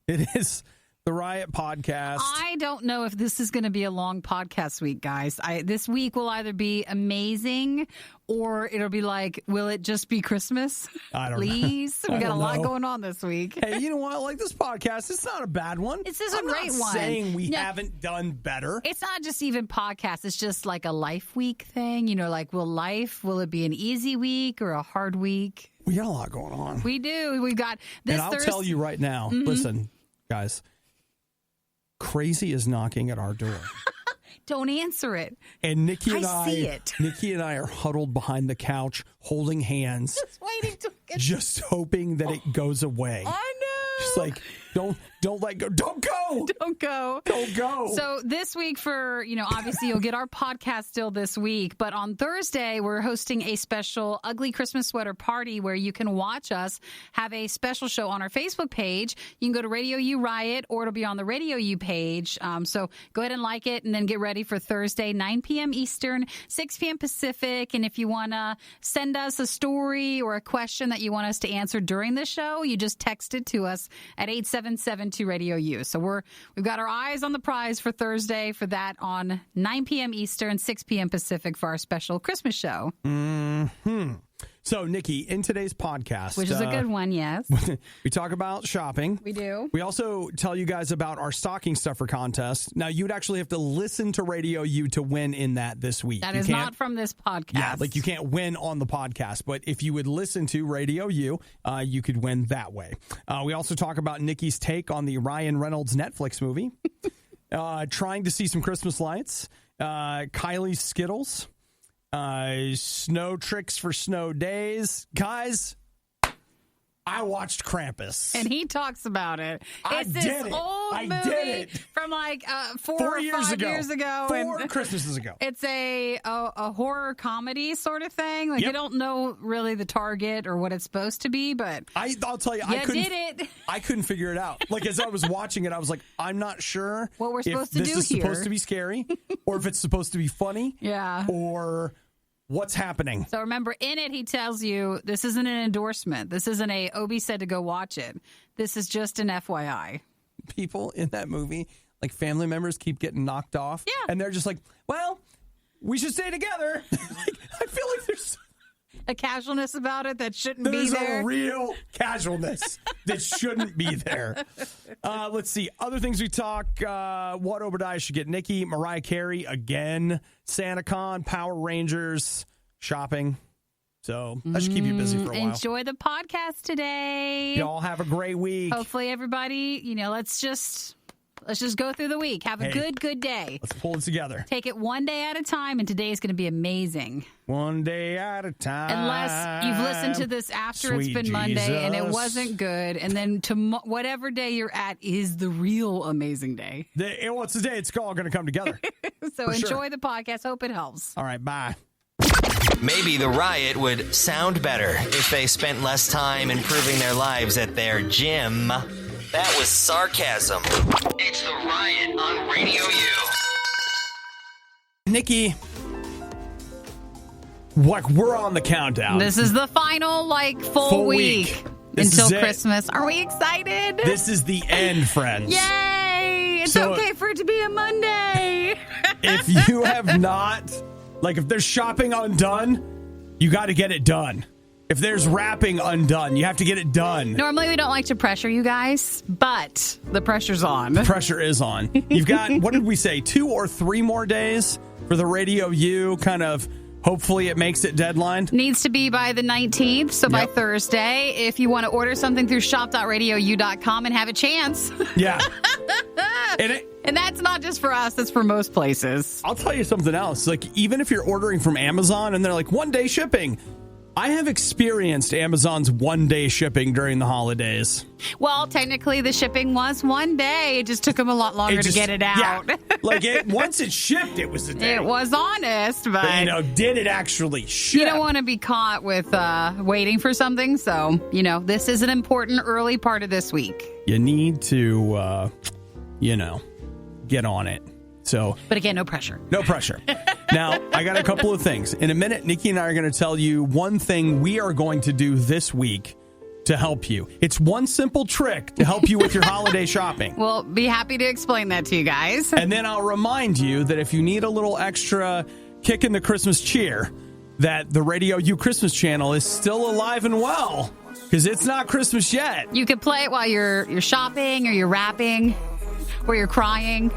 It is the Riot Podcast. I don't know if this is going to be a long podcast week, guys. This week will either be amazing or it'll be like, will it just be Christmas? I don't Please. know. We got a lot going on this week. Hey, you know what? Like this podcast, it's not a bad one. It's just a great one. I'm not saying we haven't done better. It's not just even podcast. It's just like a life week thing. You know, like will it be an easy week or a hard week? We got a lot going on. We do. We've got this And I'll tell you right now, listen, guys, crazy is knocking at our door. Don't answer it. And Nikki and I see it. Nikki and I are huddled behind the couch, holding hands, Just waiting to get just hoping that it goes away. I know. Just like, don't let go. Don't go. Don't go. Don't go. So this week obviously you'll get our podcast still this week, but on Thursday we're hosting a special Ugly Christmas Sweater Party where you can watch us have a special show on our Facebook page. You can go to RadioU Riot or it'll be on the RadioU page. So go ahead and like it and then get ready for Thursday, 9 p.m. Eastern, 6 p.m. Pacific. And if you want to send us a story or a question that you want us to answer during the show, you just text it to us at 877-2-RADIO-U. So we've got our eyes on the prize for Thursday for that on 9 p.m. Eastern, 6 p.m. Pacific for our special Christmas show. Mm-hmm. So, Nikki, in today's podcast, which is a good one, yes. We talk about shopping. We do. We also tell you guys about our stocking stuffer contest. Now, you'd actually have to listen to Radio U to win in that this week. That is not from this podcast. Yeah, like you can't win on the podcast. But if you would listen to Radio U, you could win that way. We also talk about Nikki's take on the Ryan Reynolds Netflix movie. Trying to see some Christmas lights. Kylie's Skittles. Snow tricks for snow days. Guys, I watched Krampus. And he talks about it. It's this old movie from like 4 or 5 years ago. 4 Christmases ago. It's a horror comedy sort of thing. Like, you don't know really the target or what it's supposed to be, but I'll tell you, I couldn't figure it out. Like, as I was watching it, I was like, I'm not sure what we're supposed to do here. This is supposed to be scary or if it's supposed to be funny. Yeah. Or what's happening? So remember, in it, he tells you this isn't an endorsement. This isn't a Obi said to go watch it. This is just an FYI. People in that movie, like family members, keep getting knocked off. Yeah. And they're just like, well, we should stay together. I feel like there's a casualness about it that shouldn't be there. There's a real casualness that shouldn't be there. Let's see. Other things we talk. What Obadiah should get Nikki, Mariah Carey again, SantaCon, Power Rangers, shopping. So that should keep you busy for a while. Enjoy the podcast today. Y'all have a great week. Hopefully everybody, let's just go through the week. Have a good day. Let's pull it together. Take it one day at a time, and today is going to be amazing. One day at a time. Unless you've listened to this after it's been Monday and it wasn't good, and then whatever day you're at is the real amazing day. It's the day it's all going to come together. So enjoy the podcast. Hope it helps. All right, bye. Maybe the Riot would sound better if they spent less time improving their lives at their gym. That was sarcasm. It's the Riot on Radio U. Nikki, we're on the countdown. This is the final, full week until Christmas. Are we excited? This is the end, friends. Yay! It's okay for it to be a Monday. If you have not, if there's shopping undone, you got to get it done. If there's wrapping undone, you have to get it done. Normally, we don't like to pressure you guys, but the pressure's on. The pressure is on. You've got, what did we say, 2 or 3 more days for the Radio U kind of, hopefully it makes it deadline? Needs to be by the 19th, so by Thursday. If you want to order something through shop.radiou.com and have a chance. Yeah. And that's not just for us, that's for most places. I'll tell you something else. Even if you're ordering from Amazon and they're like 1-day shipping, I have experienced Amazon's 1-day shipping during the holidays. Well, technically the shipping was 1 day. It just took them a lot longer to get it out. Yeah. Once it shipped, it was a day. It was honest, but did it actually ship? You don't want to be caught with waiting for something. So, this is an important early part of this week. You need to, get on it. But again, no pressure. No pressure. Now, I got a couple of things. In a minute, Nikki and I are going to tell you one thing we are going to do this week to help you. It's one simple trick to help you with your holiday shopping. We'll be happy to explain that to you guys. And then I'll remind you that if you need a little extra kick in the Christmas cheer, that the RadioU Christmas channel is still alive and well, because it's not Christmas yet. You can play it while you're shopping or you're wrapping or you're crying.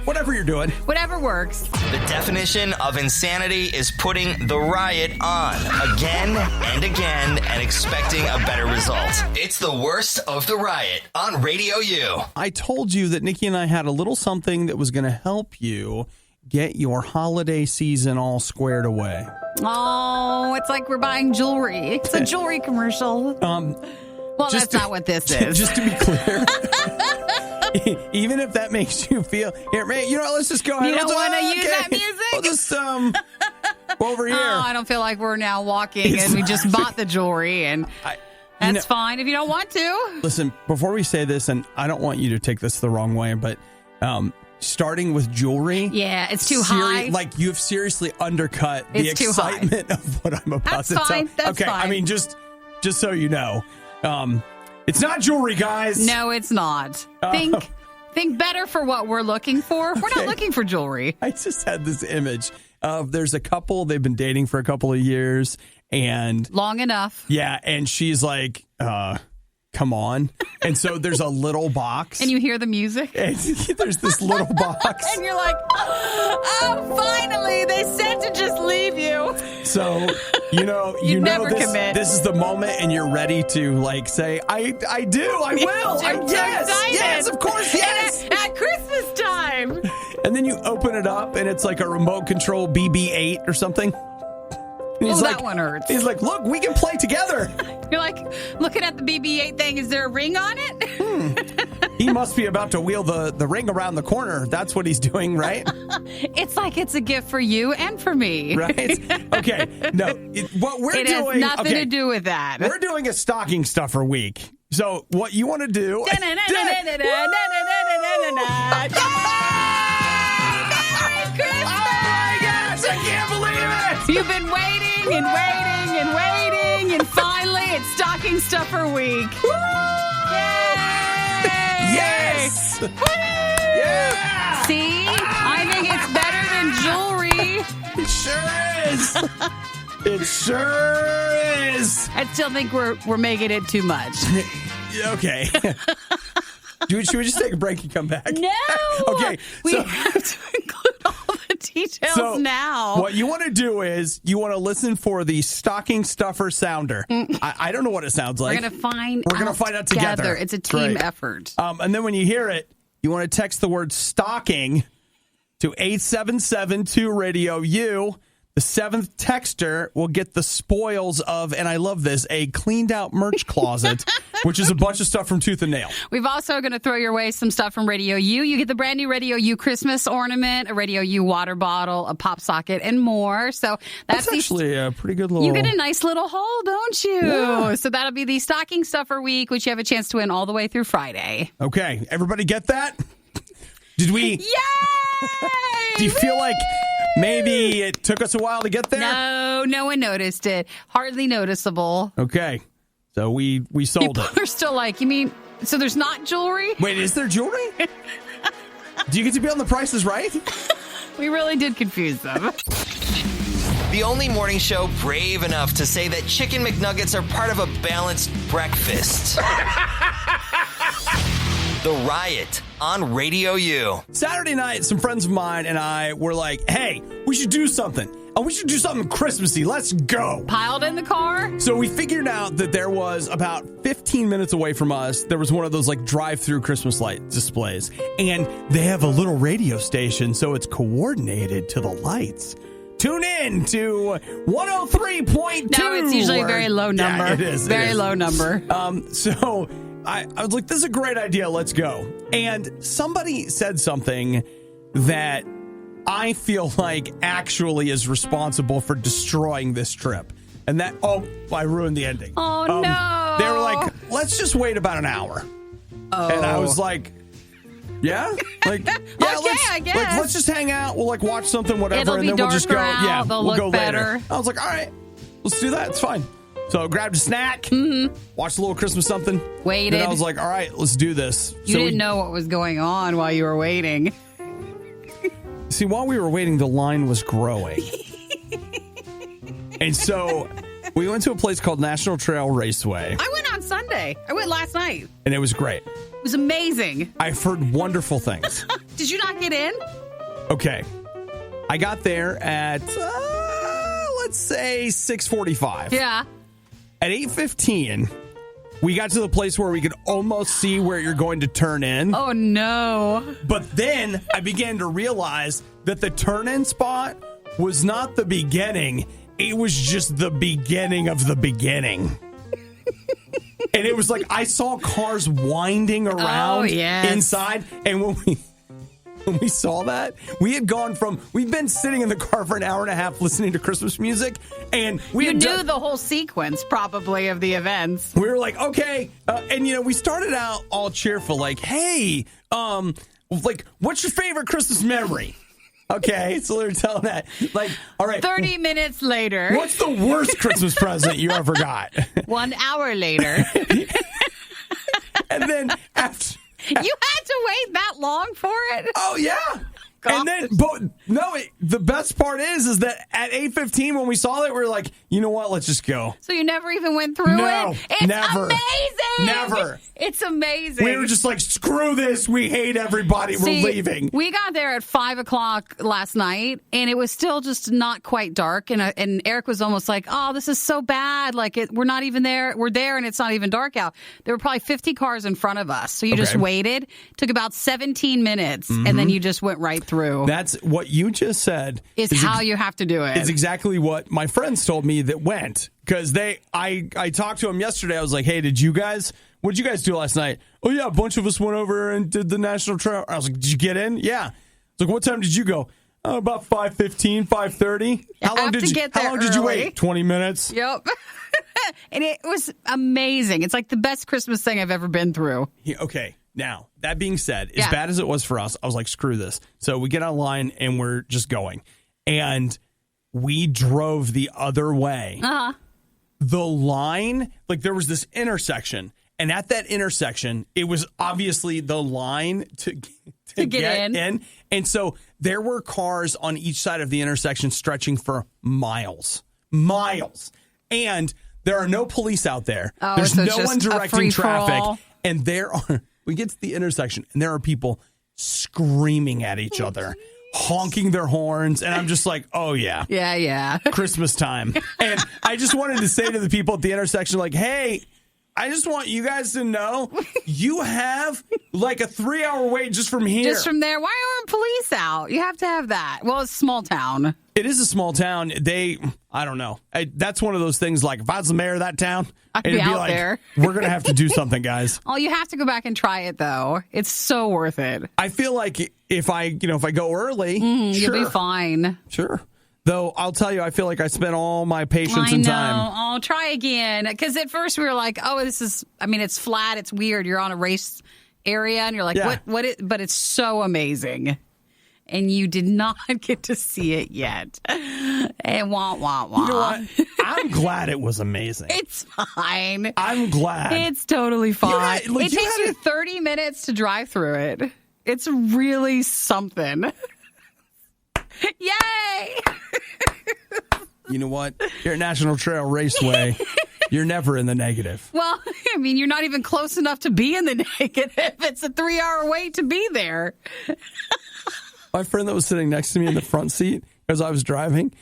Whatever you're doing. Whatever works. The definition of insanity is putting the riot on again and again and expecting a better result. It's the worst of the riot on RadioU. I told you that Nikki and I had a little something that was going to help you get your holiday season all squared away. Oh, it's like we're buying jewelry. It's a jewelry commercial. Well, that's not what this is. Just to be clear. Even if that makes you feel here, man, let's just go ahead. You don't want to use that music? We'll just over here. Oh, I don't feel like we're now walking and we just bought the jewelry, and that's fine if you don't want to. Listen, before we say this, and I don't want you to take this the wrong way, but starting with jewelry, yeah, it's too high. Like you've seriously undercut the excitement of what I'm about to tell. That's fine. I mean, just so you know. It's not jewelry, guys. No, it's not. Think better for what we're looking for. We're not looking for jewelry. I just had this image of there's a couple, they've been dating for a couple of years, and long enough. Yeah, and she's like, come on. And so there's a little box. And you hear the music. And there's this little box. And you're like, oh, finally, they said to just leave you. So, you know this is the moment, and you're ready to like say, I do, I will. Yes, of course, yes. At Christmas time. And then you open it up, and it's like a remote control BB-8 or something. That one hurts. He's like, look, we can play together. You're like, looking at the BB-8 thing, is there a ring on it? He must be about to wheel the ring around the corner. That's what he's doing, right? It's like it's a gift for you and for me. Right? Okay. No, what we're doing... It has nothing to do with that. We're doing a stocking stuffer week. So what you want to do... Merry Christmas! Oh my gosh, I can't believe it! You've been waiting and waiting and waiting, and finally it's stocking stuffer week. Woo! Yay! Yes! Woo! Yeah! See? I think it's better than jewelry. It sure is. It sure is. I still think we're making it too much. Okay. Should we just take a break and come back? No. Okay. We have to include all the details now. What you want to do is you want to listen for the stocking stuffer sounder. I don't know what it sounds like. We're going to find out together. It's a team effort. And then when you hear it, you want to text the word stocking to 877-2-RADIO-U. The seventh texter will get the spoils of, and I love this, a cleaned out merch closet, which is a bunch of stuff from Tooth and Nail. We've also going to throw your way some stuff from RadioU. You get the brand new RadioU Christmas ornament, a RadioU water bottle, a pop socket, and more. So that's actually a pretty good little... You get a nice little haul, don't you? Yeah. So that'll be the stocking stuffer week, which you have a chance to win all the way through Friday. Okay. Everybody get that? Did we... Yay! Do you feel like maybe it took us a while to get there? No one noticed it. Hardly noticeable. Okay. So we sold it. People are still like, you mean, so there's not jewelry? Wait, is there jewelry? Do you get to be on The Price is Right? We really did confuse them. The only morning show brave enough to say that Chicken McNuggets are part of a balanced breakfast. The Riot on RadioU. Saturday night, some friends of mine and I were like, hey, we should do something. Oh, we should do something Christmassy. Let's go. Piled in the car? So we figured out that there was about 15 minutes away from us, there was one of those like drive-through Christmas light displays. And they have a little radio station, so it's coordinated to the lights. Tune in to 103.2. No, it's usually a very low number. Yeah, it is. Very low number. So I was like, this is a great idea. Let's go. And somebody said something that I feel like actually is responsible for destroying this trip. And that, I ruined the ending. Oh, no. They were like, let's just wait about an hour. Oh. And I was like, yeah? Like, yeah, okay, I guess. Let's just hang out. We'll like watch something, whatever, It'll and be then we'll just go. Out. Yeah, They'll we'll look go better. later. I was like, all right, let's do that. It's fine. So I grabbed a snack, watched a little Christmas something. Waited. Then I was like, all right, let's do this. You didn't know what was going on while you were waiting. See, while we were waiting, the line was growing. And so we went to a place called National Trail Raceway. I went on Sunday. I went last night. And it was great. It was amazing. I've heard wonderful things. Did you not get in? Okay. I got there at, let's say, 6:45. Yeah. At 8:15, we got to the place where we could almost see where you're going to turn in. Oh, no. But then I began to realize that the turn-in spot was not the beginning. It was just the beginning of the beginning. And it was like I saw cars winding around inside. And when we saw that, we've been sitting in the car for an hour and a half listening to Christmas music. And we knew the whole sequence probably of the events. We were like, okay. And, we started out all cheerful, like, hey, what's your favorite Christmas memory? Okay, so they're telling that. Like, all right. 30 minutes later. What's the worst Christmas present you ever got? 1 hour later. And then after. You had to wait that long for it? Oh, yeah. Gosh. And then, the best part is that at 8:15 when we saw it, we were like, you know what? Let's just go. So you never even went through it? It's never. Amazing. Never. It's amazing. We were just like, screw this. We hate everybody. We're leaving. We got there at 5:00 last night, and it was still just not quite dark. And Eric was almost like, oh, this is so bad. Like, we're not even there. We're there, and it's not even dark out. There were probably 50 cars in front of us. So you just waited. Took about 17 minutes, and then you just went right through. That's what you just said. Is how you have to do it. It's exactly what my friends told me that went. Because I talked to them yesterday. I was like, hey, what did you guys do last night? Oh, yeah, a bunch of us went over and did the National Trail. I was like, did you get in? Yeah. I was like, what time did you go? Oh, about 5:15, 5:30. How long did you wait? 20 minutes. Yep. And it was amazing. It's like the best Christmas thing I've ever been through. Yeah, okay. Now, that being said, as bad as it was for us, I was like, screw this. So we get online and we're just going. And we drove the other way. Uh-huh. The line, like there was this intersection. And at that intersection, it was obviously the line to get in. And so there were cars on each side of the intersection stretching for miles. And there are no police out there. Oh, there's so no one directing traffic. And we get to the intersection, and there are people screaming at each other, honking their horns. And I'm just like, oh, yeah. Yeah. Christmas time. And I just wanted to say to the people at the intersection, like, hey, I just want you guys to know you have like a 3-hour wait just from here. Just from there. Why aren't police out? You have to have that. Well, it's a small town. It is a small town. I don't know. That's one of those things like if I was the mayor of that town, it'd be out there. We're going to have to do something, guys. Oh, you have to go back and try it, though. It's so worth it. I feel like if I go early, you'll be fine. Sure. Though I'll tell you, I feel like I spent all my patience and time. I'll try again. Because at first we were like, oh, it's flat. It's weird. You're on a race area and you're like, but it's so amazing. And you did not get to see it yet. And wah. You know what? I'm glad it was amazing. It's fine. I'm glad. It's totally fine. It takes you 30 minutes to drive through it. It's really something. Yay! You know what? You're at National Trail Raceway. You're never in the negative. Well, I mean, you're not even close enough to be in the negative. It's a 3-hour wait to be there. My friend that was sitting next to me in the front seat as I was driving,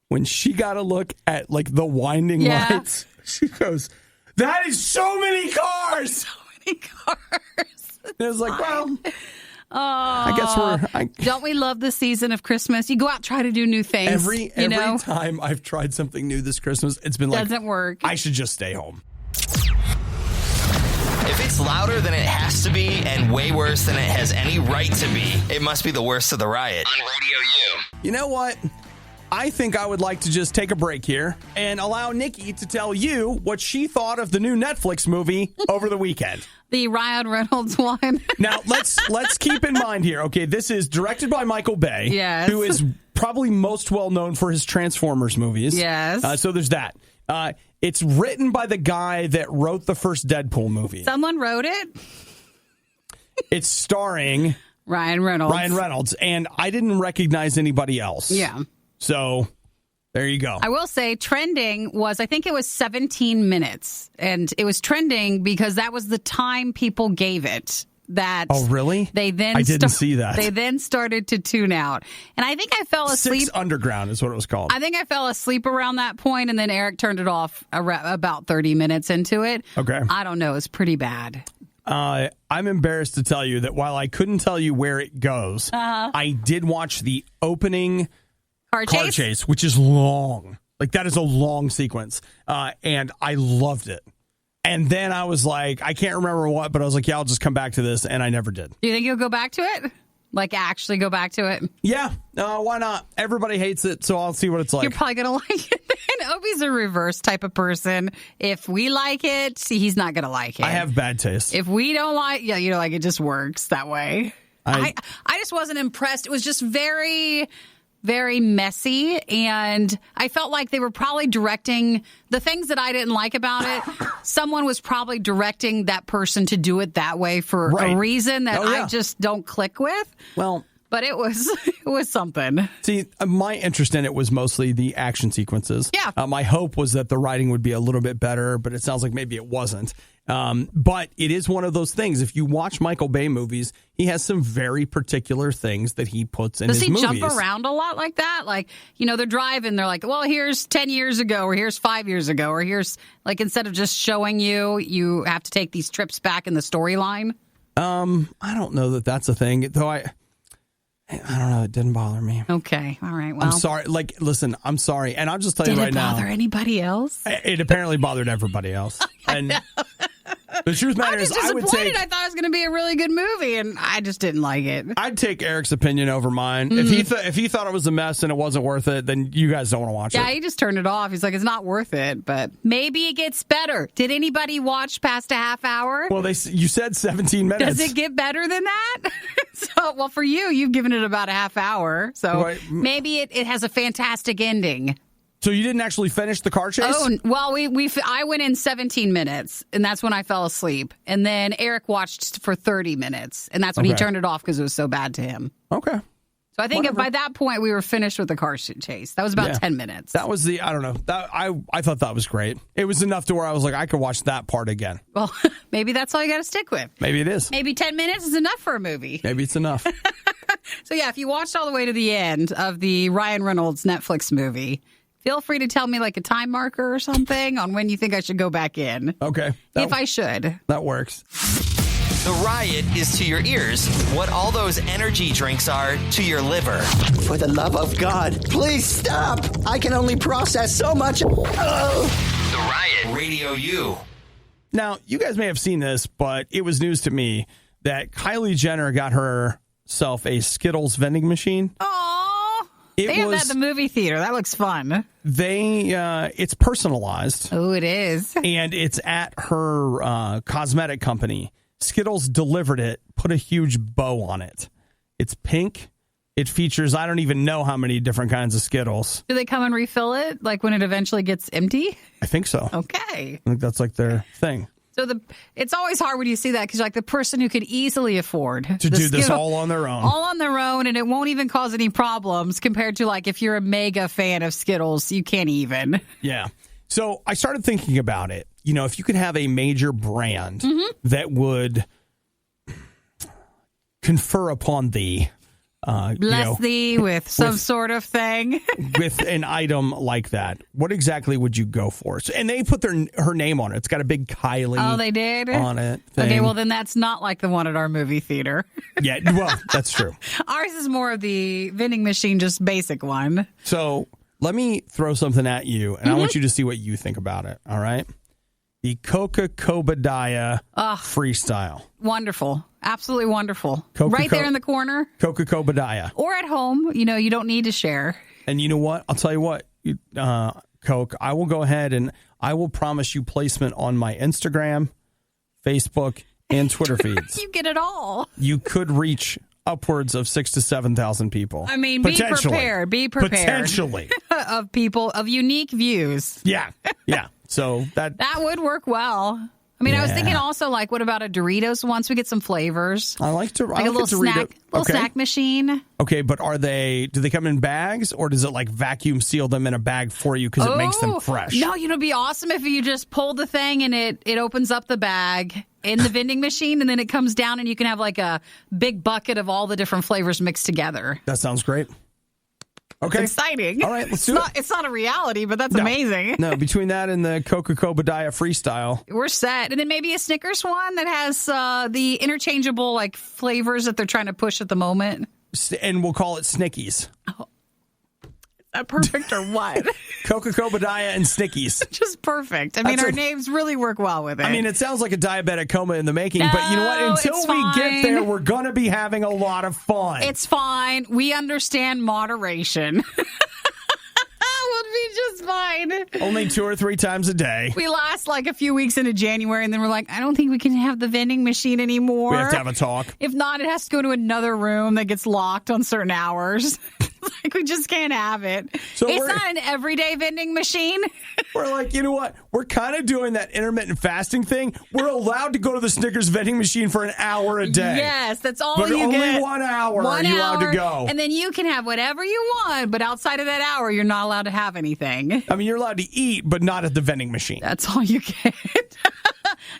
when she got a look at like the winding lights, she goes, "That is so many cars! So many cars." And I was like, well, I guess don't we love the season of Christmas? You go out, try to do new things. Every time I've tried something new this Christmas, it's been like, doesn't work. I should just stay home. If it's louder than it has to be and way worse than it has any right to be, it must be the worst of the riot on Radio U. You know what? I think I would like to just take a break here and allow Nikki to tell you what she thought of the new Netflix movie over the weekend. The Ryan Reynolds one. Now, let's keep in mind here, okay, this is directed by Michael Bay, yes, who is probably most well known for his Transformers movies. Yes. So there's that. It's written by the guy that wrote the first Deadpool movie. Someone wrote it? It's starring Ryan Reynolds. And I didn't recognize anybody else. Yeah. So there you go. I will say trending was, I think it was 17 minutes. And it was trending because that was the time people gave it. Oh, really? I didn't see that. They then started to tune out. And I think I fell asleep. 6 Underground is what it was called. I think I fell asleep around that point, and then Eric turned it off about 30 minutes into it. Okay. I don't know. It's pretty bad. I'm embarrassed to tell you that while I couldn't tell you where it goes, I did watch the opening car chase, which is long. Like, that is a long sequence. And I loved it. And then I was like, I can't remember what, but I was like, yeah, I'll just come back to this. And I never did. Do you think you'll go back to it? Like, actually go back to it? Yeah. Why not? Everybody hates it, so I'll see what it's like. You're probably going to like it. And Obi's a reverse type of person. If we like it, he's not going to like it. I have bad taste. If we don't like, like it just works that way. I just wasn't impressed. It was just very, very messy, and I felt like they were probably directing the things that I didn't like about it. Someone was probably directing that person to do it that way for a reason that I just don't click with. Well, but it was something. See, my interest in it was mostly the action sequences. Yeah. My hope was that the writing would be a little bit better, but it sounds like maybe it wasn't. But it is one of those things. If you watch Michael Bay movies, he has some very particular things that he puts in his movies. Does he jump around a lot like that? Like, they're driving, they're like, well, here's 10 years ago, or here's 5 years ago, or here's, like, instead of just showing you have to take these trips back in the storyline? I don't know that that's a thing, though I don't know. It didn't bother me. Okay. All right. Well, I'm sorry. Like, listen, I'm sorry. And I'll just tell you right now. Did it bother anybody else? It apparently bothered everybody else. And the truth matter is, I would take. I thought it was going to be a really good movie, and I just didn't like it. I'd take Eric's opinion over mine. Mm-hmm. If he thought it was a mess and it wasn't worth it, then you guys don't want to watch it. Yeah, he just turned it off. He's like, it's not worth it, but maybe it gets better. Did anybody watch past a half hour? Well, you said 17 minutes. Does it get better than that? Well, for you've given it about a half hour, so maybe it has a fantastic ending. So you didn't actually finish the car chase? Oh, well, I went in 17 minutes, and that's when I fell asleep. And then Eric watched for 30 minutes, and that's when he turned it off because it was so bad to him. Okay. So I think by that point, we were finished with the car chase. That was about 10 minutes. That was I don't know. I thought that was great. It was enough to where I was like, I could watch that part again. Well, maybe that's all you got to stick with. Maybe it is. Maybe 10 minutes is enough for a movie. Maybe it's enough. So, yeah, if you watched all the way to the end of the Ryan Reynolds Netflix movie, feel free to tell me like a time marker or something on when you think I should go back in. Okay. If I should. That works. The Riot is to your ears what all those energy drinks are to your liver. For the love of God, please stop. I can only process so much. The Riot, RadioU. Now, you guys may have seen this, but it was news to me that Kylie Jenner got herself a Skittles vending machine. Aww. They have that at the movie theater. That looks fun. It's personalized. Oh, it is. And it's at her cosmetic company. Skittles delivered it, put a huge bow on it. It's pink. It features, I don't even know how many different kinds of Skittles. Do they come and refill it, like when it eventually gets empty? I think so. Okay. I think that's like their thing. So it's always hard when you see that because like the person who could easily afford to do this all on their own. All on their own, and it won't even cause any problems compared to like if you're a mega fan of Skittles, you can't even. Yeah. So I started thinking about it. If you could have a major brand that would confer upon thee, bless thee with some sort of thing. With an item like that, what exactly would you go for? And they put her name on it. It's got a big Kylie. Oh, they did? On it. Thing. Okay, well, then that's not like the one at our movie theater. Yeah, well, that's true. Ours is more of the vending machine, just basic one. So let me throw something at you, and I want you to see what you think about it, all right? The Coca Cobadiah freestyle. Wonderful. Absolutely wonderful. Right there in the corner. Coca Cobadiah. Or at home. You don't need to share. And you know what? I'll tell you what, Coke, I will go ahead and I will promise you placement on my Instagram, Facebook, and Twitter feeds. You get it all. You could reach upwards of 6,000 to 7,000 people. I mean, be prepared. Be prepared. Potentially. Of people, of unique views. Yeah. So that would work well. I mean, I was thinking also, like, what about a Doritos once we get some flavors? I like to like a little snack machine. Okay, but do they come in bags, or does it like vacuum seal them in a bag for you because it makes them fresh? No, it'd be awesome if you just pull the thing and it opens up the bag in the vending machine, and then it comes down and you can have like a big bucket of all the different flavors mixed together. That sounds great. Okay. It's exciting. All right, let's do it. It's not a reality, but that's amazing. No, between that and the Coca Cobadiah freestyle, we're set. And then maybe a Snickers one that has the interchangeable like flavors that they're trying to push at the moment. And we'll call it Snickies. Oh. Is that perfect or what? Coca Cobadiah and Snickies. Just perfect. I mean, our names really work well with it. I mean, it sounds like a diabetic coma in the making, but you know what? Until we get there, we're going to be having a lot of fun. It's fine. We understand moderation. We'll be just fine. Only 2 or 3 times a day. We last like a few weeks into January, and then we're like, I don't think we can have the vending machine anymore. We have to have a talk. If not, it has to go to another room that gets locked on certain hours. Like, we just can't have it. So it's not an everyday vending machine. We're like, you know what? We're kind of doing that intermittent fasting thing. We're allowed to go to the Snickers vending machine for an hour a day. Yes, that's all but you get. But only 1 hour are you allowed to go. And then you can have whatever you want, but outside of that hour, you're not allowed to have anything. I mean, you're allowed to eat, but not at the vending machine. That's all you get.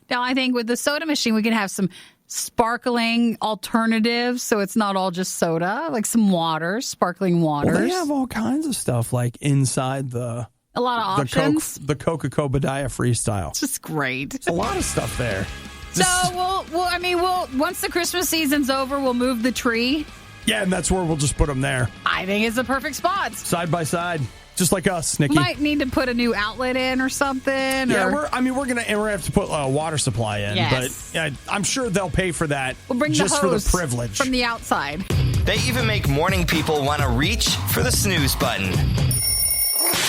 Now, I think with the soda machine, we can have some sparkling alternatives, so it's not all just soda, like some water, sparkling waters. Well, they have all kinds of stuff like inside a lot of options. The Coca Cobadiah freestyle. It's just great. It's a lot of stuff there. So we'll once the Christmas season's over, we'll move the tree. Yeah, and that's where we'll just put them there. I think it's a perfect spot. Side by side. Just like us, Nikki. Might need to put a new outlet in or something. Yeah, we're gonna have to put a water supply in, yes. But I'm sure they'll pay for that. We'll bring just the hose for the privilege from the outside. They even make morning people want to reach for the snooze button.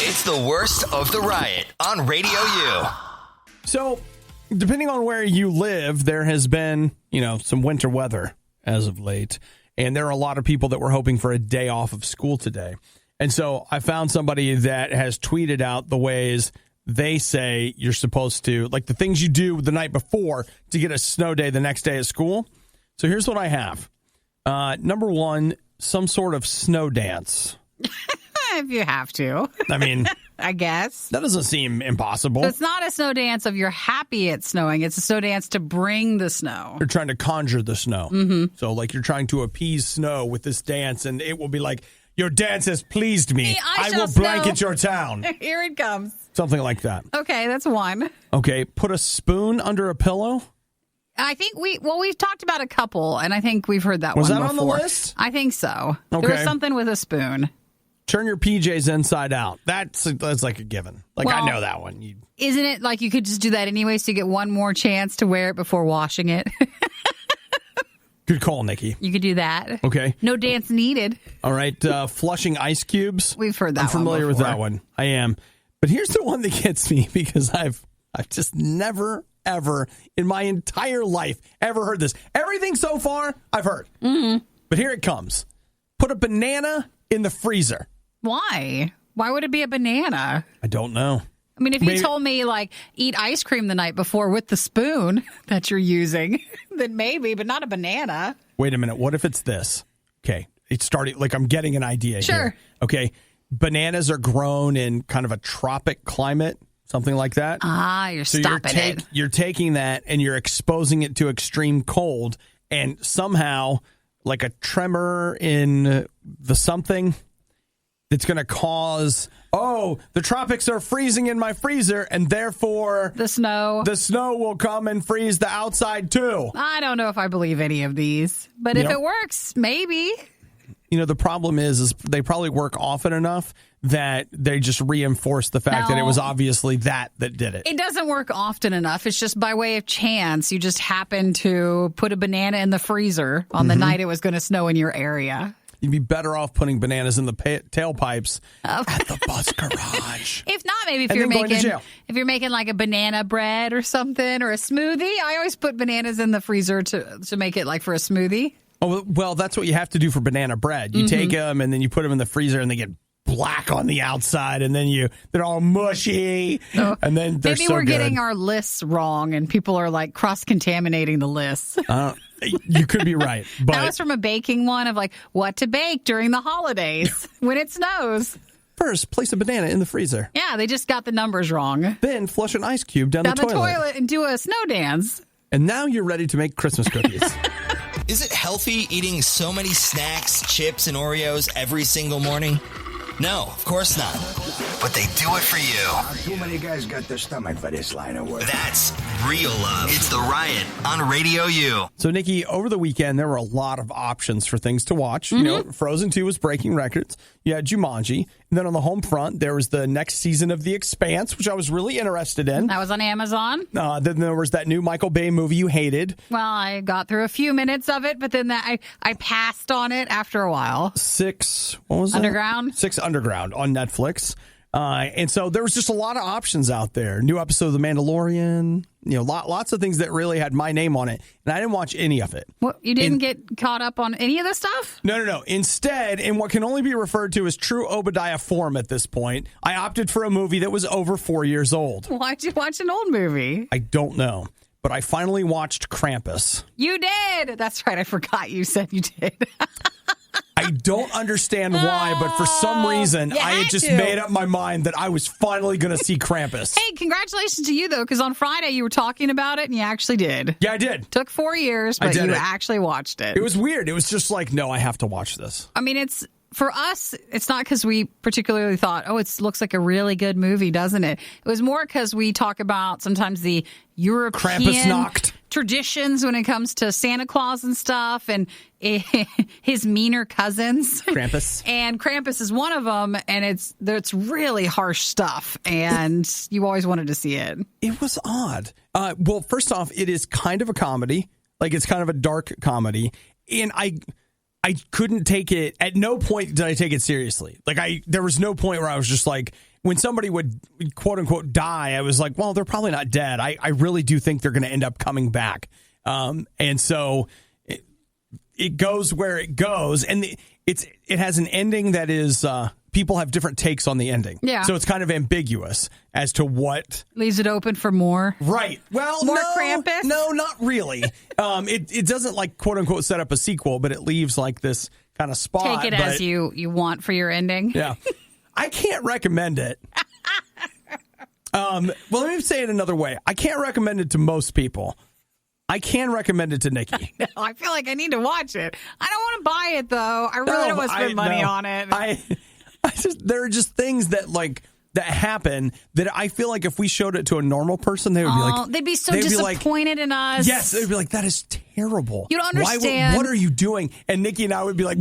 It's the worst of the riot on Radio U. So, depending on where you live, there has been, some winter weather as of late, and there are a lot of people that were hoping for a day off of school today. And so I found somebody that has tweeted out the ways they say you're supposed to, like the things you do the night before to get a snow day the next day at school. So here's what I have. Number 1, some sort of snow dance. If you have to. I mean, I guess. That doesn't seem impossible. So it's not a snow dance of you're happy it's snowing. It's a snow dance to bring the snow. You're trying to conjure the snow. Mm-hmm. So like you're trying to appease snow with this dance, and it will be like, your dance has pleased me. I will blanket your town. Here it comes. Something like that. Okay, that's one. Okay, put a spoon under a pillow. I think we've talked about a couple, and I think we've heard that one before. Was that on the list? I think so. Okay. There was something with a spoon. Turn your PJs inside out. That's like a given. I know that one. Isn't it like you could just do that anyway, so you get one more chance to wear it before washing it? Good call, Nikki. You could do that. Okay. No dance needed. All right. Flushing ice cubes. We've heard that one. I'm familiar with that one. I am. But here's the one that gets me because I've just never, ever in my entire life ever heard this. Everything so far I've heard. Mm-hmm. But here it comes. Put a banana in the freezer. Why? Why would it be a banana? I don't know. I mean, if you told me, eat ice cream the night before with the spoon that you're using, then maybe, but not a banana. Wait a minute. What if it's this? Okay. It's starting, I'm getting an idea Sure. here. Okay. Bananas are grown in kind of a tropic climate, something like that. You're stopping it. You're taking that and you're exposing it to extreme cold, and somehow, like a tremor in the something, it's going to cause, the tropics are freezing in my freezer, and therefore the snow will come and freeze the outside too. I don't know if I believe any of these, but if it works, maybe. The problem is they probably work often enough that they just reinforce the fact that it was obviously that did it. It doesn't work often enough. It's just by way of chance. You just happen to put a banana in the freezer on the night it was going to snow in your area. You'd be better off putting bananas in the tailpipes at the bus garage. If not, maybe if you're making like a banana bread or something, or a smoothie. I always put bananas in the freezer to make it like for a smoothie. Oh, well, that's what you have to do for banana bread. You take them and then you put them in the freezer and they get black on the outside, and then they're all mushy, and then they're maybe so we're good. getting our lists wrong, and people are like cross-contaminating the lists. You could be right. But That was from a baking one of like what to bake during the holidays when it snows. first, place a banana in the freezer. Yeah, they just got the numbers wrong. Then flush an ice cube down Down the the toilet and do a snow dance. And now you're ready to make Christmas cookies. Is it healthy eating so many snacks, chips, and Oreos every single morning? No, of course not. But they do it for you. Too many guys got the stomach for this line of work. That's real love. It's The Riot on Radio U. So, Nikki, over the weekend, there were a lot of options for things to watch. You know, Frozen 2 was breaking records. You had Jumanji. And then on the home front, there was the next season of The Expanse, which I was really interested in. That was on Amazon. Then there was that new Michael Bay movie you hated. Well, I got through a few minutes of it, but then I passed on it after a while. What was Underground? it? 6 Underground on Netflix. And so there was just a lot of options out there. New episode of The Mandalorian, lots of things that really had my name on it. And I didn't watch any of it. What, you didn't get caught up on any of this stuff? No. Instead, in what can only be referred to as true Obadiah form at this point, I opted for a movie that was over 4 years old. Why'd you watch an old movie? I don't know. But I finally watched Krampus. You did. That's right. I forgot you said you did. I don't understand why, but for some reason, You I had had just to. made up my mind that I was finally going to see Krampus. Hey, congratulations to you, though, because on Friday you were talking about it and you actually did. Yeah, I did. Took 4 years, but did you it. actually watched it. It was weird. It was just like, no, I have to watch this. I mean, for us, it's not because we particularly thought, it looks like a really good movie, doesn't it? It was more because we talk about sometimes the European Krampusnacht. traditions when it comes to Santa Claus and stuff and his meaner cousins. Krampus. And Krampus is one of them, and it's really harsh stuff, and you always wanted to see it. It was odd. Well, first off, it is kind of a comedy. Like, it's kind of a dark comedy. And I couldn't take it. At no point did I take it seriously. Like, there was no point where I was just like, when somebody would quote unquote die, I was like, well, they're probably not dead. I really do think they're going to end up coming back. And so it goes where it goes. And it has an ending that is, people have different takes on the ending. Yeah. So it's kind of ambiguous as to what. Leaves it open for more. Right. Well, More no, Krampus? No, not really. It doesn't like quote unquote set up a sequel, but it leaves like this kind of spot. Take it as you want for your ending. Yeah. I can't recommend it. Well, let me say it another way. I can't recommend it to most people. I can recommend it to Nikki. I feel like I need to watch it. I don't want to buy it, though. I really don't want to spend money on it. There are just things that happen that I feel like if we showed it to a normal person, they would be like, they'd be so disappointed in us. Yes, they'd be like, that is terrible. You don't understand. What are you doing? And Nikki and I would be like,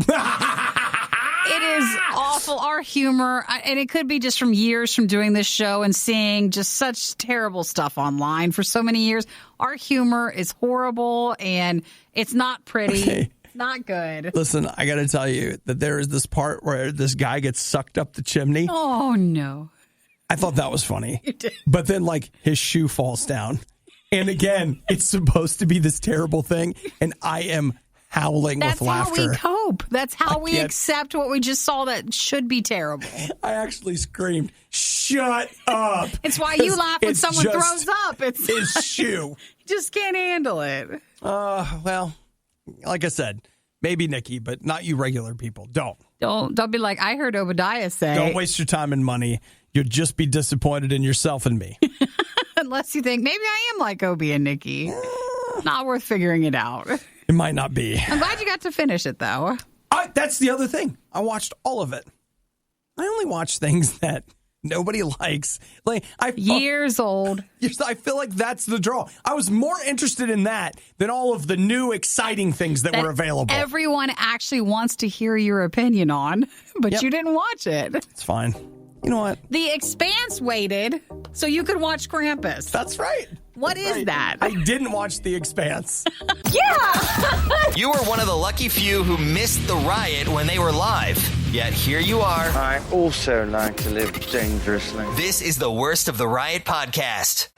it is awful. Our humor, and it could be just from years from doing this show and seeing just such terrible stuff online for so many years. Our humor is horrible, and it's not pretty. Okay. Not good. Listen, I got to tell you that there is this part where this guy gets sucked up the chimney. Oh, no. I thought that was funny. You did. But then, like, his shoe falls down. And again, it's supposed to be this terrible thing, and I am howling with laughter. That's how we cope. That's how we accept what we just saw that should be terrible. I actually screamed, shut up. It's why you laugh when It's someone just throws up. It's his shoe. You just can't handle it. Well, like I said, maybe Nikki, but not you regular people. Don't be like, I heard Obadiah say. Don't waste your time and money. You'll just be disappointed in yourself and me. Unless you think, maybe I am like Obie and Nikki. Not worth figuring it out. It might not be. I'm glad you got to finish it, though. That's the other thing. I watched all of it. I only watch things that nobody likes. Like Years old. I feel like that's the draw. I was more interested in that than all of the new exciting things that were available. Everyone actually wants to hear your opinion on, but you didn't watch it. It's fine. You know what? The Expanse waited so you could watch Krampus. That's right. What is that? I didn't watch The Expanse. Yeah! You were one of the lucky few who missed the riot when they were live. Yet here you are. I also like to live dangerously. This is the Worst of the Riot podcast.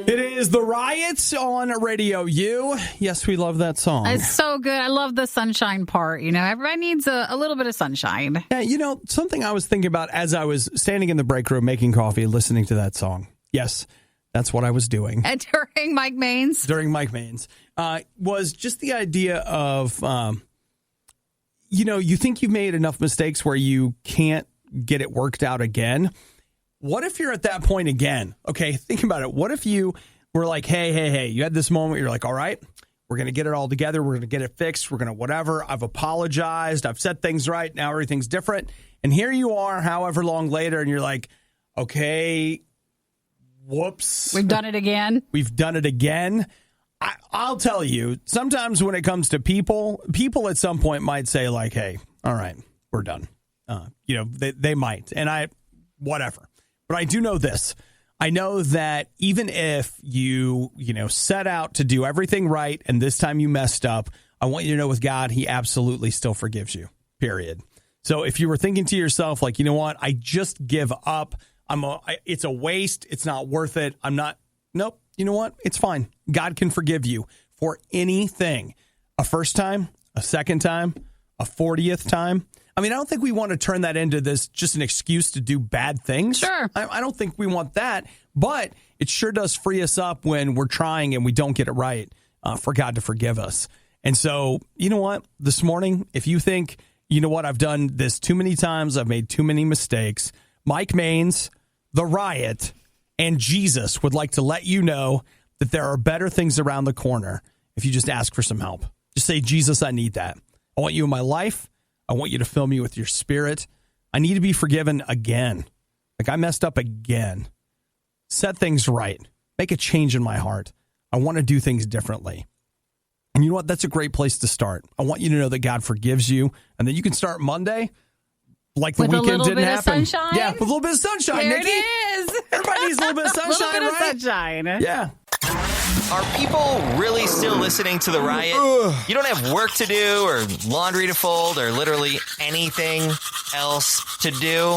It is The Riots on RadioU. Yes, we love that song. It's so good. I love the sunshine part. You know, everybody needs a little bit of sunshine. Yeah, you know, something I was thinking about as I was standing in the break room making coffee, listening to that song. Yes, that's what I was doing. And during Mike Main's? During Mike Main's. Was just the idea of, you know, you think you've made enough mistakes where you can't get it worked out again. What if you're at that point again? Okay, think about it. What if you were like, hey, you had this moment, you're like, all right, we're going to get it all together. We're going to get it fixed. We're going to whatever. I've apologized. I've said things right. Now everything's different. And here you are, however long later, and you're like, okay, whoops. We've done it again. We've done it again. I'll tell you, sometimes when it comes to people at some point might say like, hey, all right, we're done. You know, they might. And whatever. But I do know this. I know that even if you set out to do everything right and this time you messed up, I want you to know with God, he absolutely still forgives you, period. So if you were thinking to yourself, like, you know what, I just give up. It's a waste. It's not worth it. Nope. You know what? It's fine. God can forgive you for anything. A first time, a second time, a 40th time. I mean, I don't think we want to turn that into this just an excuse to do bad things. Sure. I don't think we want that, but it sure does free us up when we're trying and we don't get it right for God to forgive us. And so, you know what? This morning, if you think, you know what, I've done this too many times, I've made too many mistakes, Mike Main's, The Riot, and Jesus would like to let you know that there are better things around the corner if you just ask for some help. Just say, Jesus, I need that. I want you in my life. I want you to fill me with your spirit. I need to be forgiven again. Like I messed up again. Set things right. Make a change in my heart. I want to do things differently. And you know what? That's a great place to start. I want you to know that God forgives you. And then you can start Monday like the weekend didn't happen. Sunshine? Yeah, with a little bit of sunshine, there Nikki. It is. Everybody needs a little bit of sunshine, A little bit right? of sunshine. Yeah. Are people really still listening to The Riot? You don't have work to do or laundry to fold or literally anything else to do?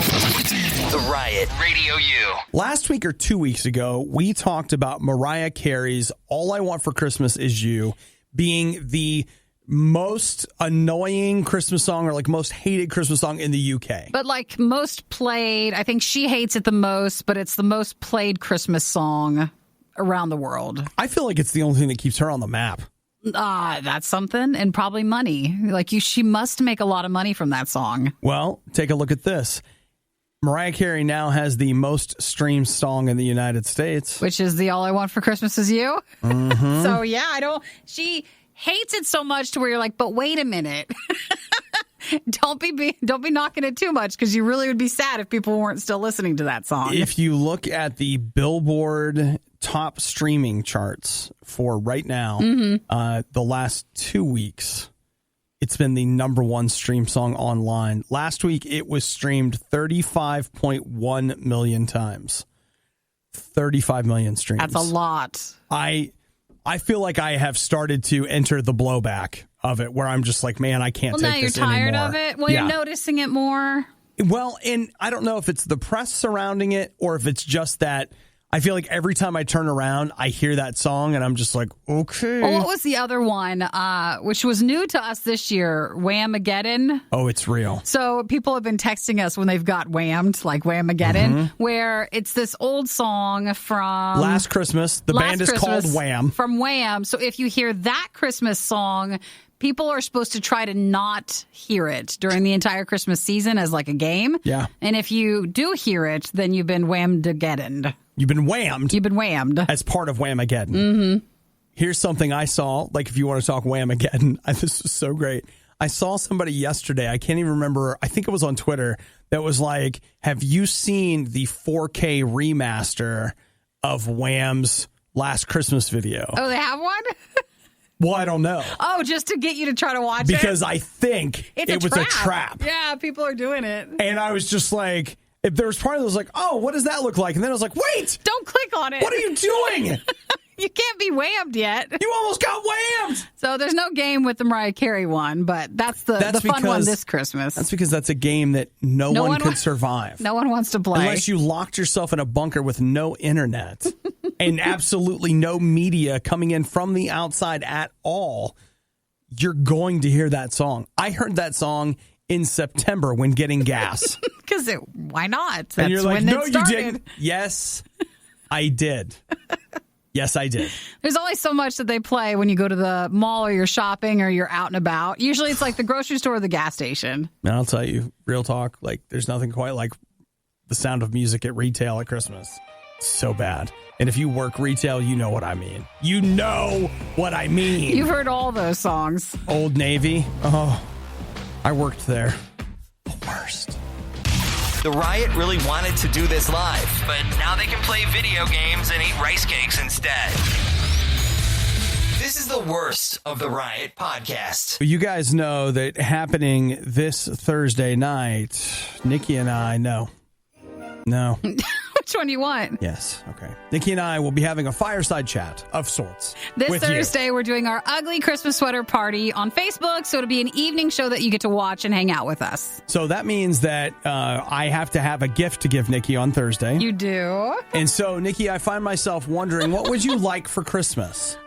The Riot, RadioU. Last week or 2 weeks ago, we talked about Mariah Carey's All I Want for Christmas Is You being the most annoying Christmas song or like most hated Christmas song in the UK. But like most played, I think she hates it the most, but it's the most played Christmas song around the world. I feel like it's the only thing that keeps her on the map. That's something, and probably money. Like she must make a lot of money from that song. Well, take a look at this. Mariah Carey now has the most streamed song in the United States, which is the All I Want for Christmas Is You. Mm-hmm. So yeah, she hates it so much to where you're like, but wait a minute. Don't be knocking it too much, because you really would be sad if people weren't still listening to that song. If you look at the Billboard top streaming charts for right now, the last 2 weeks, it's been the number one stream song online. Last week, it was streamed 35.1 million times. 35 million streams. That's a lot. I feel like I have started to enter the blowback of it, where I'm just like, man, I can't take this anymore. Well, now you're tired of it? Well, yeah. You're noticing it more? Well, and I don't know if it's the press surrounding it or if it's just that I feel like every time I turn around, I hear that song and I'm just like, okay. Well, what was the other one, which was new to us this year? Whamageddon. Oh, it's real. So people have been texting us when they've got whammed, like Whamageddon, where it's this old song from Last Christmas. The band is called Wham. From Wham. So if you hear that Christmas song, people are supposed to try to not hear it during the entire Christmas season as like a game. Yeah. And if you do hear it, then you've been whammed-ageddoned. You've been whammed. You've been whammed. As part of Whamageddon. Here's something I saw, like if you want to talk Whamageddon, this is so great. I saw somebody yesterday, I can't even remember, I think it was on Twitter, that was like, have you seen the 4K remaster of Wham's Last Christmas video? Oh, they have one? Well, I don't know. Oh, just to get you to try to watch it? Because I think it was a trap. Yeah, people are doing it. And I was just like, if there was part of it that was like, oh, what does that look like? And then I was like, wait! Don't click on it. What are you doing? You can't be whammed yet. You almost got whammed. So there's no game with the Mariah Carey one, but that's the fun one this Christmas. That's because that's a game that no one could survive. No one wants to play. Unless you locked yourself in a bunker with no internet and absolutely no media coming in from the outside at all, you're going to hear that song. I heard that song in September when getting gas. Because why not? That's and you're like, when no, it you started. didn't. Yes, I did. Yes, I did. There's only so much that they play when you go to the mall or you're shopping or you're out and about. Usually it's like the grocery store or the gas station. And I'll tell you, real talk, like there's nothing quite like the sound of music at retail at Christmas. It's so bad. And if you work retail, you know what I mean. You know what I mean. You've heard all those songs. Old Navy. Oh, I worked there. The worst. The Riot really wanted to do this live, but now they can play video games and eat rice cakes instead. This is the worst of the Riot podcast. You guys know that happening this Thursday night, Nikki and I, no. Which one do you want? Yes. Okay. Nikki and I will be having a fireside chat of sorts. This with Thursday, we're doing our ugly Christmas sweater party on Facebook. So it'll be an evening show that you get to watch and hang out with us. So that means that I have to have a gift to give Nikki on Thursday. You do? And so, Nikki, I find myself wondering, what would you like for Christmas?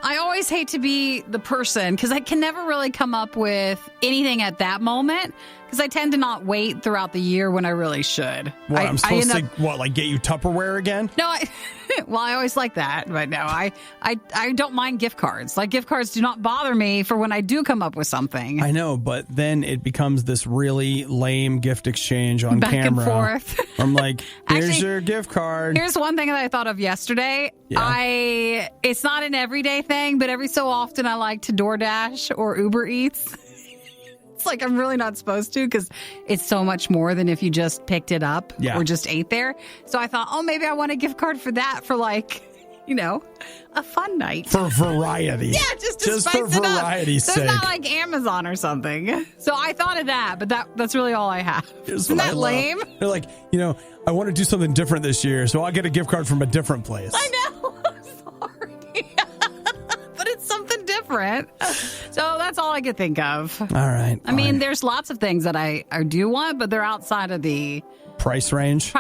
I always hate to be the person because I can never really come up with anything at that moment because I tend to not wait throughout the year when I really should. What, I'm supposed to, like get you Tupperware again? No, I always like that, but no, I don't mind gift cards. Like gift cards do not bother me for when I do come up with something. I know, but then it becomes this really lame gift exchange on Back camera. and forth. I'm like, here's Actually, your gift card. Here's one thing that I thought of yesterday. Yeah. It's not an everyday thing, but every so often I like to DoorDash or Uber Eats. It's like I'm really not supposed to because it's so much more than if you just picked it up or just ate there. So I thought, maybe I want a gift card for that for like, a fun night. For variety. Yeah, just to spice for it up. variety's So sake. it's not like Amazon or something. So I thought of that, but that's really all I have. Isn't that lame? They're like, I want to do something different this year, so I'll get a gift card from a different place. I know. I'm sorry. But it's something different. So that's all I could think of. All right. I mean, there's lots of things that I do want, but they're outside of the price range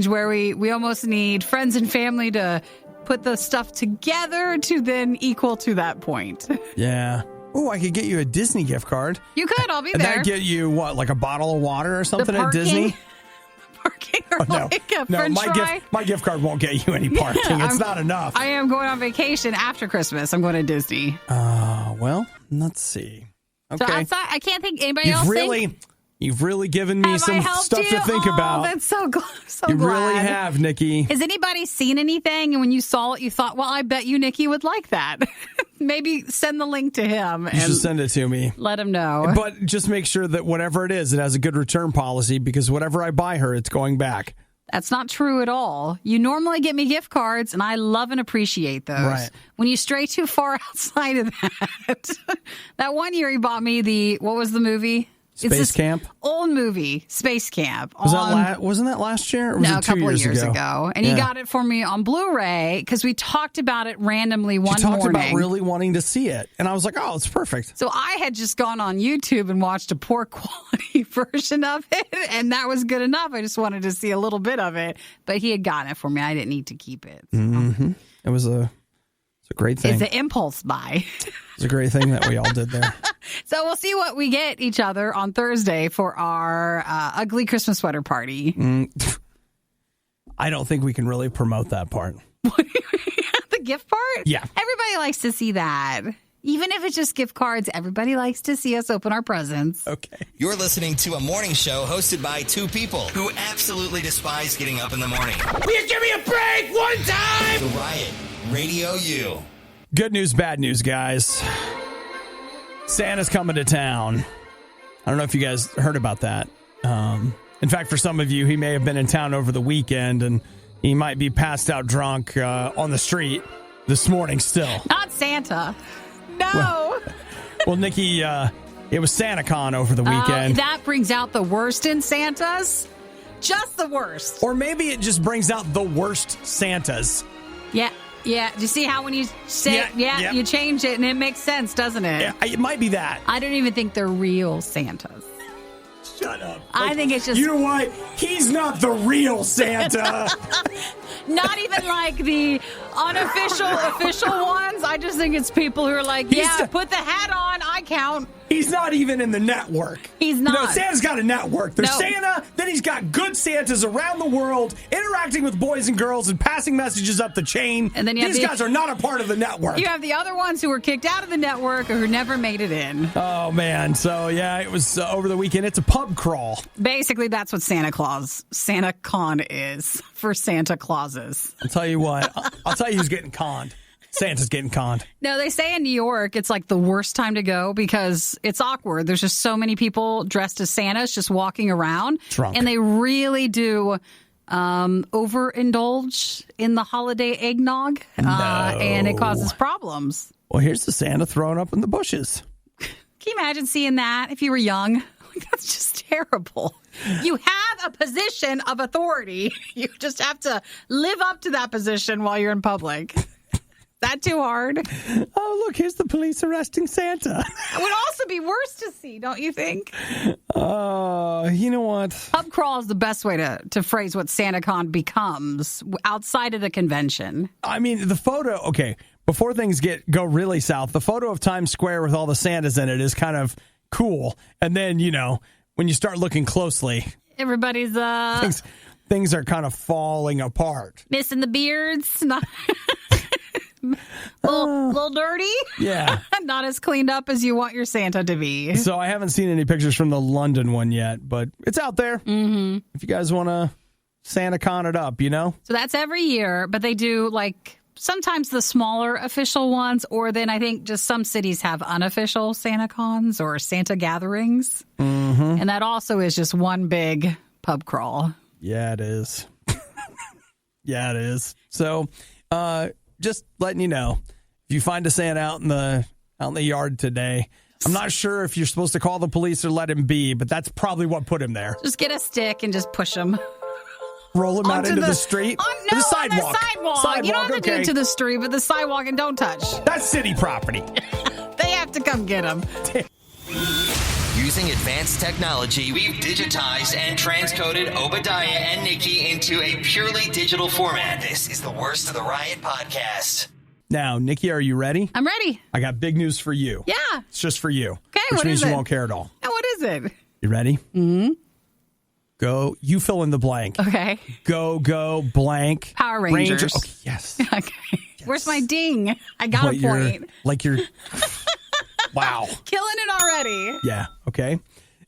where we almost need friends and family to put the stuff together to then equal to that point. Yeah. Oh, I could get you a Disney gift card. You could. I'll be and there. That'd get you, what, like a bottle of water or something at Disney? Parking or like a French fry? My gift card won't get you any parking. It's not enough. I am going on vacation after Christmas. I'm going to Disney. Well, let's see. Okay. So outside, I can't think anybody else You've really given me some stuff to think about. That's so glad. You really have, Nikki. Has anybody seen anything? And when you saw it, you thought, well, I bet you Nikki would like that. Maybe send the link to him. You should send it to me. Let him know. But just make sure that whatever it is, it has a good return policy because whatever I buy her, it's going back. That's not true at all. You normally get me gift cards, and I love and appreciate those. Right. When you stray too far outside of that. That one year he bought me what was the movie? Space Camp? Old movie, Space Camp. Wasn't that last year? Or was it a couple of years ago. And he got it for me on Blu-ray because we talked about it randomly one morning. You talked about really wanting to see it. And I was like, oh, it's perfect. So I had just gone on YouTube and watched a poor quality version of it. And that was good enough. I just wanted to see a little bit of it. But he had gotten it for me. I didn't need to keep it. So. Mm-hmm. It was a great thing. It's an impulse buy. It's a great thing that we all did there. So we'll see what we get each other on Thursday for our ugly Christmas sweater party. I don't think we can really promote that part. The gift part? Yeah. Everybody likes to see that. Even if it's just gift cards, everybody likes to see us open our presents. Okay. You're listening to a morning show hosted by two people who absolutely despise getting up in the morning. Please give me a break one time! The Riot, RadioU. Good news, bad news, guys. Santa's coming to town. I don't know if you guys heard about that. In fact, for some of you, he may have been in town over the weekend, and he might be passed out drunk on the street this morning still. Not Santa. No. Well, Nikki, it was SantaCon over the weekend. That brings out the worst in Santas. Just the worst. Or maybe it just brings out the worst Santas. Yeah. Yeah, do you see how when you say you change it and it makes sense, doesn't it? Yeah, it might be that. I don't even think they're real Santas. Shut up. I think it's just... You know what? He's not the real Santa. Not even like the unofficial, official ones. I just think it's people who are like, put the hat on, I count. He's not even in the network. He's not. No, Santa's got a network. There's Santa, then he's got good Santas around the world interacting with boys and girls and passing messages up the chain. And then these guys are not a part of the network. You have the other ones who were kicked out of the network or who never made it in. Oh, man. So, yeah, it was over the weekend. It's a pub crawl. Basically, that's what SantaCon is for Santa Clauses. I'll tell you what. I'll tell you who's getting conned. Santa's getting conned. No, they say in New York it's like the worst time to go because it's awkward. There's just so many people dressed as Santas just walking around. Drunk. And they really do overindulge in the holiday eggnog. No. And it causes problems. Well, here's the Santa thrown up in the bushes. Can you imagine seeing that if you were young? That's just terrible. You have a position of authority. You just have to live up to that position while you're in public. That too hard? Oh, look, here's the police arresting Santa. It would also be worse to see, don't you think? You know what? Pub crawl is the best way to phrase what SantaCon becomes outside of the convention. I mean, the photo, okay, before things go really south, the photo of Times Square with all the Santas in it is kind of cool. And then, when you start looking closely, everybody's things are kind of falling apart. Missing the beards. Not little dirty. Yeah. Not as cleaned up as you want your Santa to be. So I haven't seen any pictures from the London one yet, but it's out there. Mm-hmm. If you guys want to SantaCon it up, So that's every year, but they do sometimes the smaller official ones, or then I think just some cities have unofficial SantaCons or Santa gatherings. Mm-hmm. And that also is just one big pub crawl. Yeah, it is. Yeah, it is. So, just letting you know, if you find a Santa out in the yard today, I'm not sure if you're supposed to call the police or let him be, but that's probably what put him there. Just get a stick and just push him. Roll him out into the street? No, the sidewalk. On the sidewalk. You don't have to do it to the street, but the sidewalk and don't touch. That's city property. They have to come get him. Using advanced technology, we've digitized and transcoded Obadiah and Nikki into a purely digital format. This is the Worst of the Riot podcast. Now, Nikki, are you ready? I'm ready. I got big news for you. Yeah. It's just for you. Okay, which means you won't care at all. Now, what is it? You ready? Mm-hmm. Go. You fill in the blank. Okay. Go, blank. Power Rangers. Okay, yes. Okay. Yes. Where's my ding? I got a point. You're... Wow. Killing it already. Yeah. Okay.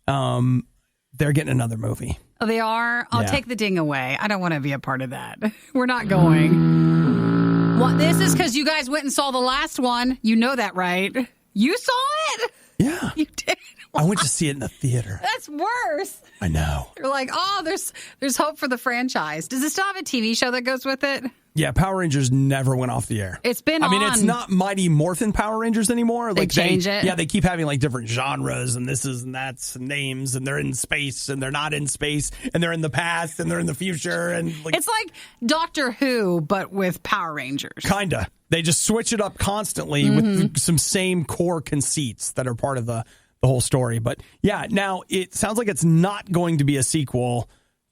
They're getting another movie. Oh, they are? I'll take the ding away. I don't want to be a part of that. We're not going. Well, this is because you guys went and saw the last one. You know that, right? You saw it? Yeah. You did? I went to see it in the theater. That's worse. I know. You're like, there's hope for the franchise. Does it still have a TV show that goes with it? Yeah, Power Rangers never went off the air. It's been on. I mean, it's not Mighty Morphin Power Rangers anymore. They change it. Yeah, they keep having different genres and this is and that's names, and they're in space and they're not in space, and they're in the past and they're in the future, and it's like Doctor Who but with Power Rangers. Kinda. They just switch it up constantly with some same core conceits that are part of the whole story. But yeah, now it sounds like it's not going to be a sequel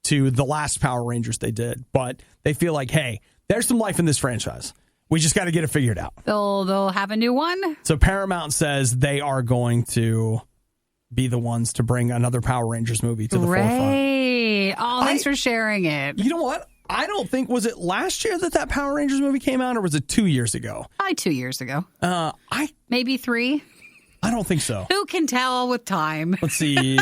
to the last Power Rangers they did, but they feel like, hey, there's some life in this franchise. We just got to get it figured out. They'll have a new one? So Paramount says they are going to be the ones to bring another Power Rangers movie to the forefront. Oh, thanks for sharing it. You know what? I don't think, was it last year that Power Rangers movie came out, or was it 2 years ago? Probably 2 years ago. Maybe 3. I don't think so. Who can tell with time? Let's see.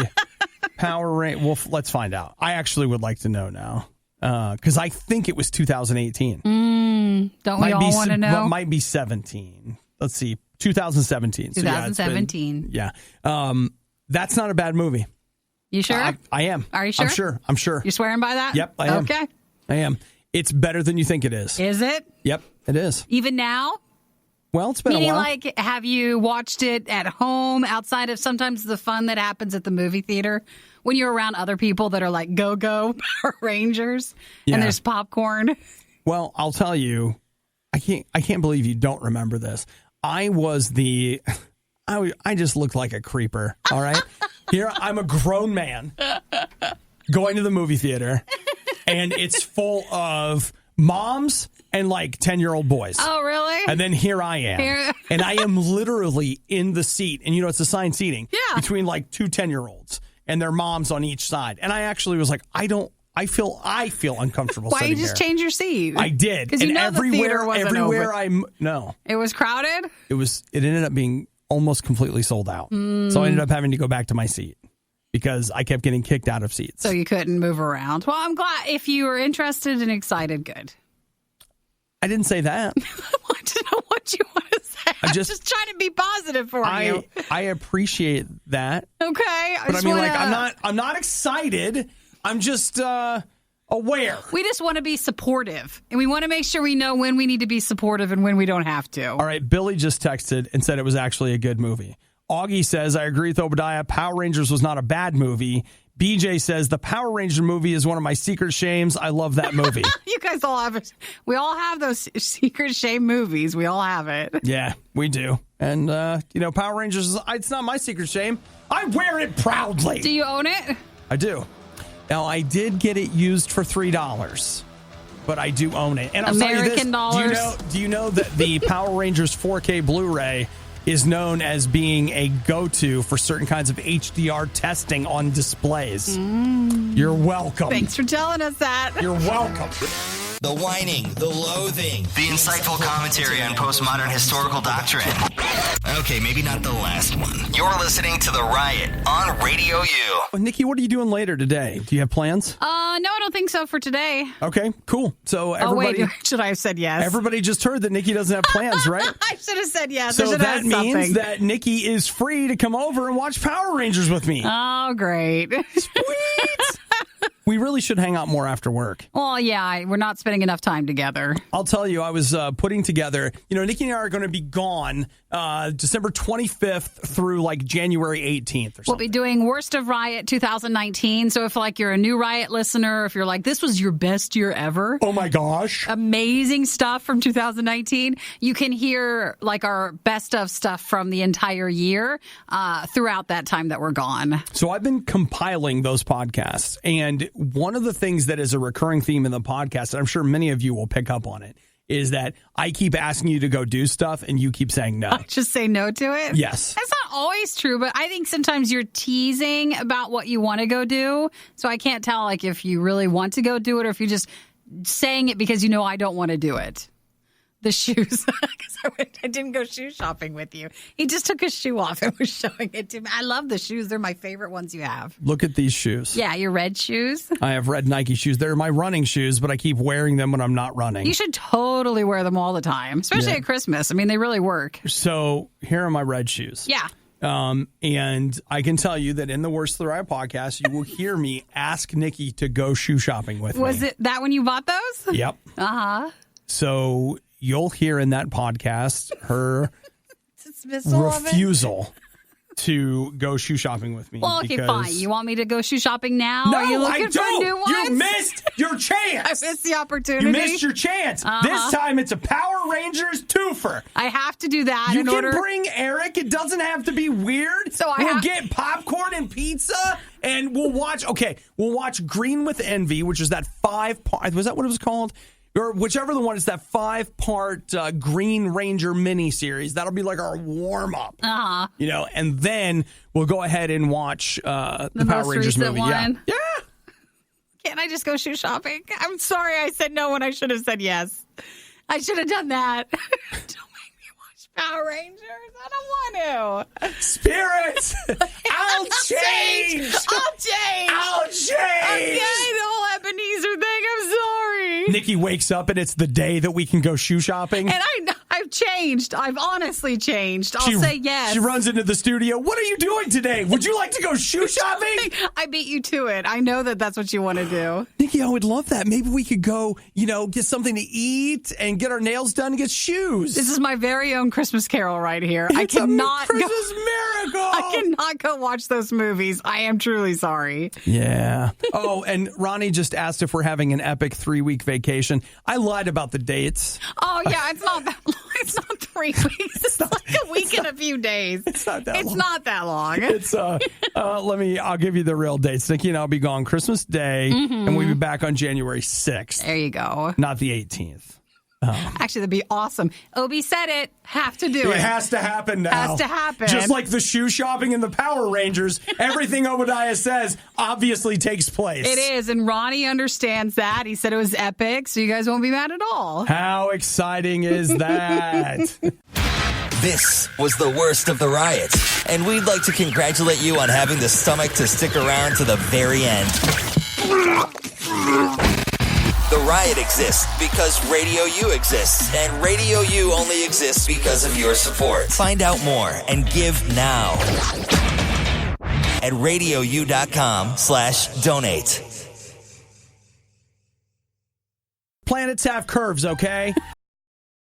Power Rangers. Well, let's find out. I actually would like to know now. Because I think it was 2018. Don't we all want to know? It might be 17. Let's see. 2017. 2017. So that's not a bad movie. You sure? I am. Are you sure? I'm sure. You swearing by that? Yep, I am. Okay. I am. It's better than you think it is. Is it? Yep, it is. Even now? Well, it's been a while. Have you watched it at home outside of sometimes the fun that happens at the movie theater when you're around other people that are like go Power Rangers and there's popcorn? Well, I'll tell you, I can't believe you don't remember this. I just looked like a creeper. All right. Here, I'm a grown man going to the movie theater, and it's full of moms and like 10-year-old boys. Oh, really? And then here I am. And I am literally in the seat. And, it's assigned seating between like two 10-year-olds and their moms on each side. And I actually was like, I feel uncomfortable. Why sitting you just here. change your seat? I did. Because the theater wasn't open. No. It was crowded? It ended up being almost completely sold out. So I ended up having to go back to my seat because I kept getting kicked out of seats. So you couldn't move around. Well, I'm glad if you were interested and excited, good. I didn't say that. I want to know what you want to say. I'm just trying to be positive for you. I appreciate that. Okay. I'm not excited. I'm just aware. We just want to be supportive. And we want to make sure we know when we need to be supportive and when we don't have to. All right. Billy just texted and said it was actually a good movie. Augie says, I agree with Obadiah. Power Rangers was not a bad movie. BJ says, the Power Ranger movie is one of my secret shames. I love that movie. You guys all have it. We all have those secret shame movies. We all have it. Yeah, we do. And, Power Rangers, it's not my secret shame. I wear it proudly. Do you own it? I do. Now, I did get it used for $3, but I do own it. And I'll American tell you this, dollars. Do you know that the Power Rangers 4K Blu-ray is known as being a go-to for certain kinds of HDR testing on displays? You're welcome. Thanks for telling us that. You're welcome. The whining, the loathing, the insightful commentary on postmodern historical doctrine. Okay, maybe not the last one. You're listening to The Riot on Radio U. Nikki, what are you doing later today? Do you have plans? No, I don't think so for today. Okay, cool. So everybody... should I have said yes? Everybody just heard that Nikki doesn't have plans, right? I should have said yes. So that means that Nikki is free to come over and watch Power Rangers with me. Oh, great. Sweet. We really should hang out more after work. Well, yeah, we're not spending enough time together. I'll tell you, I was putting together, Nikki and I are going to be gone December 25th through like January 18th or something. We'll be doing Worst of Riot 2019. So if you're a new Riot listener, if you're like, this was your best year ever. Oh my gosh. Amazing stuff from 2019. You can hear like our best of stuff from the entire year throughout that time that we're gone. So I've been compiling those podcasts, and one of the things that is a recurring theme in the podcast, and I'm sure many of you will pick up on it, is that I keep asking you to go do stuff and you keep saying no. Just say no to it? Yes. That's not always true, but I think sometimes you're teasing about what you want to go do. So I can't tell if you really want to go do it or if you're just saying it because I don't want to do it. The shoes, because I didn't go shoe shopping with you. He just took his shoe off and was showing it to me. I love the shoes. They're my favorite ones you have. Look at these shoes. Yeah, your red shoes. I have red Nike shoes. They're my running shoes, but I keep wearing them when I'm not running. You should totally wear them all the time, especially at Christmas. I mean, they really work. So here are my red shoes. Yeah. And I can tell you that in the Worst of the Riot podcast, you will hear me ask Nikki to go shoe shopping with me. Was it that when you bought those? Yep. Uh-huh. So you'll hear in that podcast her refusal to go shoe shopping with me. Well, okay, fine. You want me to go shoe shopping now? No, Are you looking I don't. For new ones? You missed your chance. I missed the opportunity. You missed your chance. This time it's a Power Rangers twofer. I have to do that. You can bring Eric. It doesn't have to be weird. So we'll get popcorn and pizza, and we'll watch. Okay, we'll watch Green with Envy, which is that 5-part. Was that what it was called? Or whichever the one is, that 5-part Green Ranger miniseries. That'll be like our warm-up. And then we'll go ahead and watch the Power Rangers movie. One. Yeah. Can't I just go shoe shopping? I'm sorry I said no when I should have said yes. I should have done that. Don't make me watch Power Rangers. I don't want to. Spirits! I'll change! I'm getting the whole Ebenezer thing. I'm sorry. Nikki wakes up and it's the day that we can go shoe shopping. And I've changed. I've honestly changed. I'll say yes. She runs into the studio. What are you doing today? Would you like to go shoe shopping? I beat you to it. I know that that's what you want to do. Nikki, I would love that. Maybe we could go, get something to eat and get our nails done and get shoes. This is my very own Christmas carol right here. It's a Christmas go. I cannot go watch those movies. I am truly sorry. Yeah. Oh, and Ronnie just asked if we're having an epic 3-week vacation. I lied about the dates. Oh, yeah, it's not that long. It's not 3 weeks. It's like a week and a few days. It's not that long. It's not that long. It's I'll give you the real dates. Nikki and I'll be gone Christmas Day, and we'll be back on January 6th. There you go. Not the 18th. Actually, that'd be awesome. Obi said it. Have to do it. It has to happen now. Has to happen. Just like the shoe shopping and the Power Rangers, everything Obadiah says obviously takes place. It is, and Ronnie understands that. He said it was epic, so you guys won't be mad at all. How exciting is that? This was the worst of the riots, and we'd like to congratulate you on having the stomach to stick around to the very end. The Riot exists because Radio U exists, and Radio U only exists because of your support. Find out more and give now at RadioU.com/donate. Planets have curves, okay?